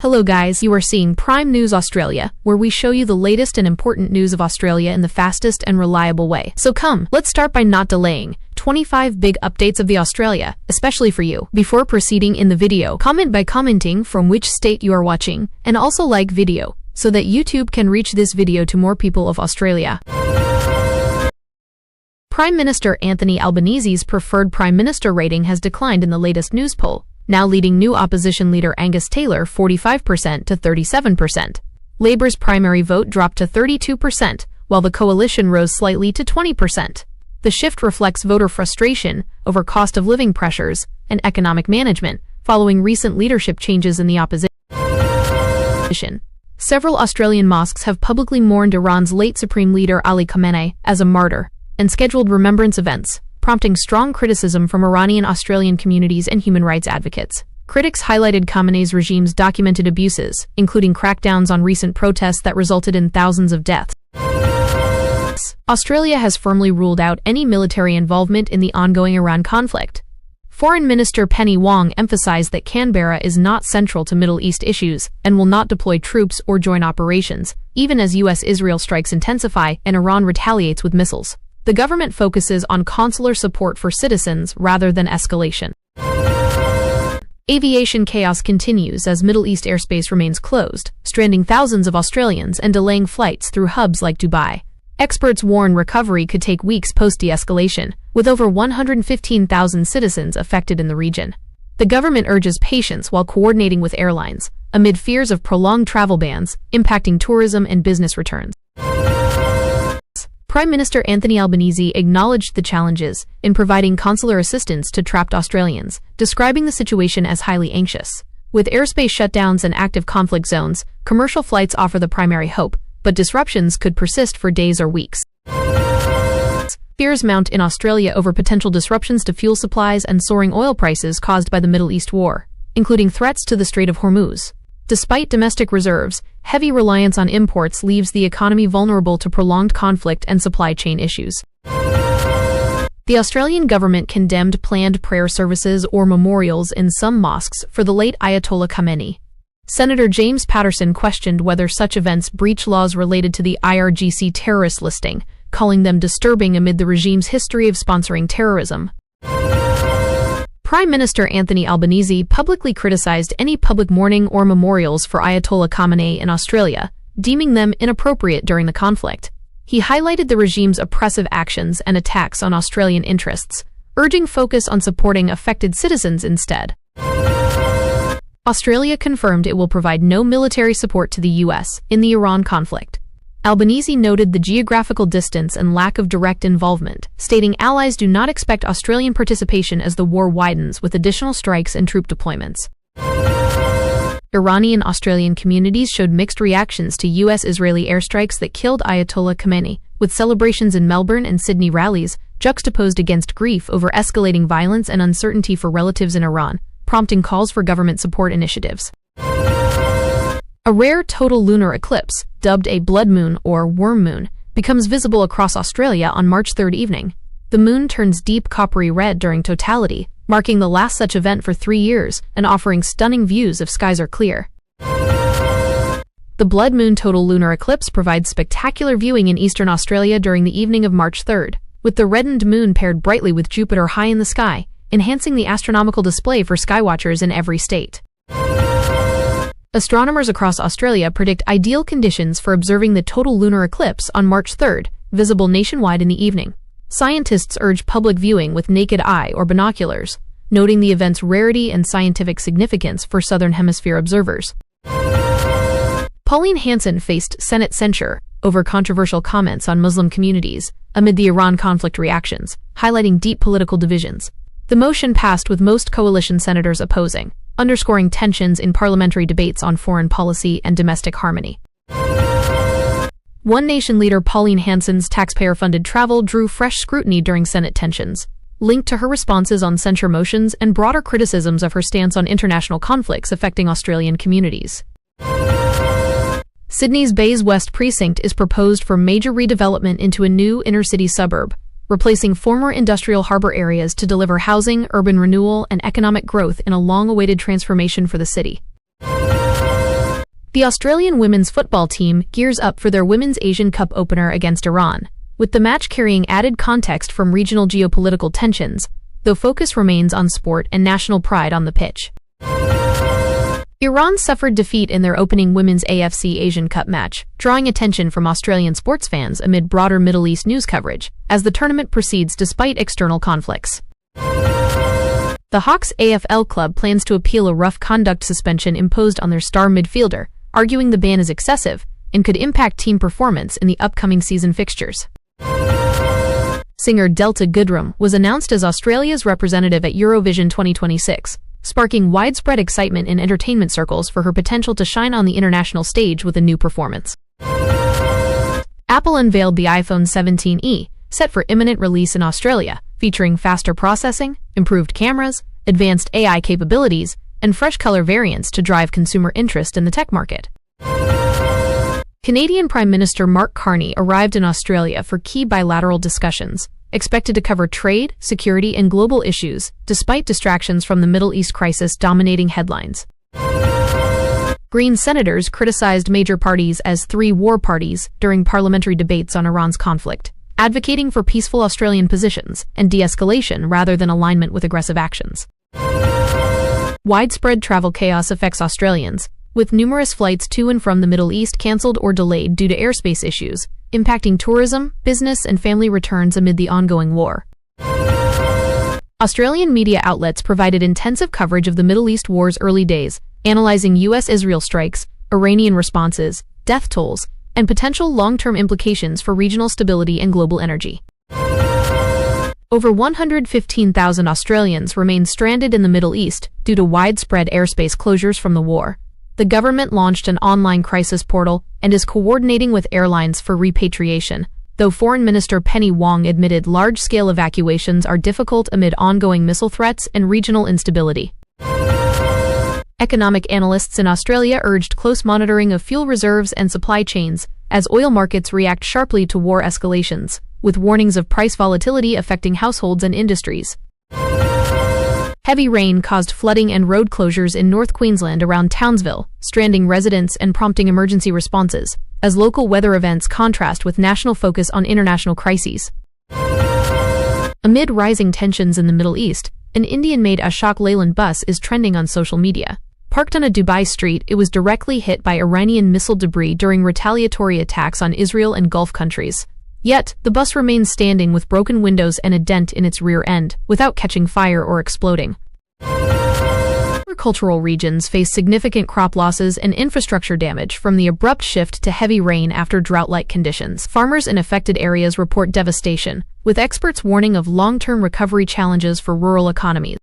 Hello guys, you are seeing Prime News Australia, where we show you the latest and important news of Australia in the fastest and reliable way. So come, let's start by not delaying. 25 big updates of the Australia, especially for you. Before proceeding in the video, comment by commenting from which state you are watching, and also like video, so that YouTube can reach this video to more people of Australia. Prime Minister Anthony Albanese's preferred Prime Minister rating has declined in the latest news poll, now leading new opposition leader Angus Taylor 45% to 37%. Labour's primary vote dropped to 32%, while the coalition rose slightly to 20%. The shift reflects voter frustration over cost of living pressures and economic management following recent leadership changes in the opposition. Several Australian mosques have publicly mourned Iran's late supreme leader Ali Khamenei as a martyr and scheduled remembrance events, prompting strong criticism from Iranian Australian communities and human rights advocates. Critics highlighted Khamenei's regime's documented abuses, including crackdowns on recent protests that resulted in thousands of deaths. Australia has firmly ruled out any military involvement in the ongoing Iran conflict. Foreign Minister Penny Wong emphasized that Canberra is not central to Middle East issues and will not deploy troops or join operations, even as US-Israel strikes intensify and Iran retaliates with missiles. The government focuses on consular support for citizens rather than escalation. Aviation chaos continues as Middle East airspace remains closed, stranding thousands of Australians and delaying flights through hubs like Dubai. Experts warn recovery could take weeks post-de-escalation, with over 115,000 citizens affected in the region. The government urges patience while coordinating with airlines, amid fears of prolonged travel bans, impacting tourism and business returns. Prime Minister Anthony Albanese acknowledged the challenges in providing consular assistance to trapped Australians, describing the situation as highly anxious. With airspace shutdowns and active conflict zones, commercial flights offer the primary hope, but disruptions could persist for days or weeks. Fears mount in Australia over potential disruptions to fuel supplies and soaring oil prices caused by the Middle East war, including threats to the Strait of Hormuz. Despite domestic reserves, heavy reliance on imports leaves the economy vulnerable to prolonged conflict and supply chain issues. The Australian government condemned planned prayer services or memorials in some mosques for the late Ayatollah Khamenei. Senator James Patterson questioned whether such events breach laws related to the IRGC terrorist listing, calling them disturbing amid the regime's history of sponsoring terrorism. Prime Minister Anthony Albanese publicly criticized any public mourning or memorials for Ayatollah Khamenei in Australia, deeming them inappropriate during the conflict. He highlighted the regime's oppressive actions and attacks on Australian interests, urging focus on supporting affected citizens instead. Australia confirmed it will provide no military support to the US in the Iran conflict. Albanese noted the geographical distance and lack of direct involvement, stating allies do not expect Australian participation as the war widens with additional strikes and troop deployments. Iranian Australian communities showed mixed reactions to US-Israeli airstrikes that killed Ayatollah Khamenei, with celebrations in Melbourne and Sydney rallies juxtaposed against grief over escalating violence and uncertainty for relatives in Iran, prompting calls for government support initiatives. A rare total lunar eclipse, dubbed a blood moon or worm moon, becomes visible across Australia on March 3rd evening. The moon turns deep coppery red during totality, marking the last such event for 3 years and offering stunning views if skies are clear. The blood moon total lunar eclipse provides spectacular viewing in eastern Australia during the evening of March 3rd, with the reddened moon paired brightly with Jupiter high in the sky, enhancing the astronomical display for skywatchers in every state. Astronomers across Australia predict ideal conditions for observing the total lunar eclipse on March 3rd, visible nationwide in the evening. Scientists urge public viewing with naked eye or binoculars, noting the event's rarity and scientific significance for Southern Hemisphere observers. Pauline Hanson faced Senate censure over controversial comments on Muslim communities amid the Iran conflict reactions, highlighting deep political divisions. The motion passed with most coalition senators opposing, underscoring tensions in parliamentary debates on foreign policy and domestic harmony. One Nation leader Pauline Hanson's taxpayer-funded travel drew fresh scrutiny during Senate tensions, linked to her responses on censure motions and broader criticisms of her stance on international conflicts affecting Australian communities. Sydney's Bays West precinct is proposed for major redevelopment into a new inner-city suburb, replacing former industrial harbor areas to deliver housing, urban renewal, and economic growth in a long-awaited transformation for the city. The Australian women's football team gears up for their Women's Asian Cup opener against Iran, with the match carrying added context from regional geopolitical tensions, though focus remains on sport and national pride on the pitch. Iran suffered defeat in their opening Women's AFC Asian Cup match, drawing attention from Australian sports fans amid broader Middle East news coverage, as the tournament proceeds despite external conflicts. The Hawks AFL club plans to appeal a rough conduct suspension imposed on their star midfielder, arguing the ban is excessive and could impact team performance in the upcoming season fixtures. Singer Delta Goodrem was announced as Australia's representative at Eurovision 2026, sparking widespread excitement in entertainment circles for her potential to shine on the international stage with a new performance. Apple unveiled the iPhone 17e, set for imminent release in Australia, featuring faster processing, improved cameras, advanced AI capabilities, and fresh color variants to drive consumer interest in the tech market. Canadian Prime Minister Mark Carney arrived in Australia for key bilateral discussions, expected to cover trade, security, and global issues, despite distractions from the Middle East crisis dominating headlines. Green senators criticized major parties as three war parties during parliamentary debates on Iran's conflict, advocating for peaceful Australian positions and de-escalation rather than alignment with aggressive actions. Widespread travel chaos affects Australians, with numerous flights to and from the Middle East cancelled or delayed due to airspace issues, impacting tourism, business, and family returns amid the ongoing war. Australian media outlets provided intensive coverage of the Middle East war's early days, analyzing U.S.-Israel strikes, Iranian responses, death tolls, and potential long-term implications for regional stability and global energy. Over 115,000 Australians remain stranded in the Middle East due to widespread airspace closures from the war. The government launched an online crisis portal and is coordinating with airlines for repatriation, though Foreign Minister Penny Wong admitted large-scale evacuations are difficult amid ongoing missile threats and regional instability. Economic analysts in Australia urged close monitoring of fuel reserves and supply chains as oil markets react sharply to war escalations, with warnings of price volatility affecting households and industries. Heavy rain caused flooding and road closures in North Queensland around Townsville, stranding residents and prompting emergency responses, as local weather events contrast with national focus on international crises. Amid rising tensions in the Middle East, an Indian-made Ashok Leyland bus is trending on social media. Parked on a Dubai street, it was directly hit by Iranian missile debris during retaliatory attacks on Israel and Gulf countries. Yet, the bus remains standing with broken windows and a dent in its rear end, without catching fire or exploding. Agricultural regions face significant crop losses and infrastructure damage from the abrupt shift to heavy rain after drought-like conditions. Farmers in affected areas report devastation, with experts warning of long-term recovery challenges for rural economies.